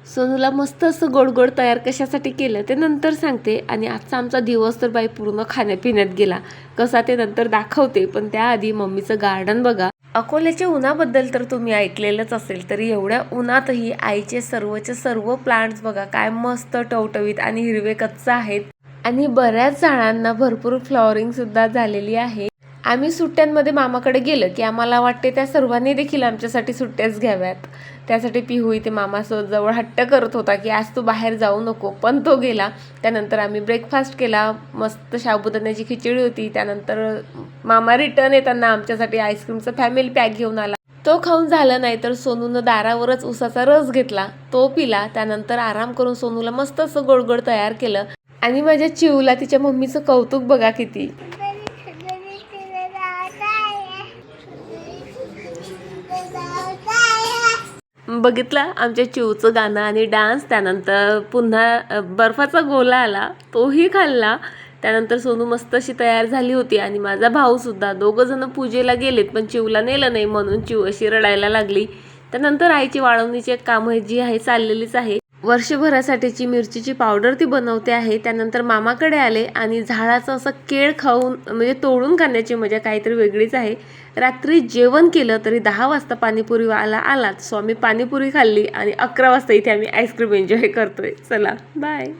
सोनूला मस्त असं गोड गोड तयार कशासाठी केलं ते नंतर सांगते. आणि आजचा आमचा दिवस तर बाई पूर्ण खाण्यापिण्यात गेला, कसा ते नंतर दाखवते. पण त्याआधी मम्मीचं गार्डन बघा. अकोल्याच्या उन्हाबद्दल तर तुम्ही ऐकलेलंच असेल, तरी एवढ्या उन्हातही आईचे सर्वचे सर्व प्लांट्स बघा काय मस्त टवटवीत आणि हिरवे कच्च आहेत. आणि बऱ्याच झाडांना भरपूर फ्लॉवरिंग सुद्धा झालेली आहे. आम्ही सुट्ट्यांमध्ये मामाकडे गेलं की आम्हाला वाटते त्या सर्वांनी देखील आमच्यासाठी सुट्ट्याच घ्याव्यात. त्यासाठी पिहू इथे मामाजवळ हट्ट करत होता की आज तू बाहेर जाऊ नको, पण तो गेला. त्यानंतर आम्ही ब्रेकफास्ट केला, मस्त साबुदाण्याची खिचडी होती. त्यानंतर मामा रिटर्न येताना आमच्यासाठी आईस्क्रीमचा फॅमिली पॅक घेऊन आला. तो खाऊन झाला नाही तर सोनूनं दारावरच उसाचा रस घेतला, तो पिला. त्यानंतर आराम करून सोनूला मस्त असं गोड गोड तयार केलं. आणि माझ्या चिवला तिच्या मम्मीचं कौतुक बघा किती. बघितलं आमच्या चिवचं गाणं आणि डान्स. त्यानंतर पुन्हा बर्फाचा गोला आला, तोही खाल्ला. त्यानंतर सोनू मस्त अशी तयार झाली होती आणि माझा भाऊ सुद्धा. दोघं जण पूजेला गेलेत पण चिवला नेलं नाही म्हणून चिव अशी रडायला लागली. त्यानंतर आईची वाळवणीची कामं जी आहे चाललेलीच आहे. वर्षभरासाठीची मिरचीची पावडर ती बनवते आहे. त्यानंतर मामाकडे आले आणि झाडाचं असं केळ खाऊन म्हणजे तोडून खाण्याची मजा काहीतरी वेगळीच आहे. रात्री जेवण केलं तरी 10 वाजता पाणीपुरीवाला आलाच, सो आम्ही पाणीपुरी खाल्ली आणि 11 वाजता इथे आम्ही आईस्क्रीम एन्जॉय करतोय. चला बाय.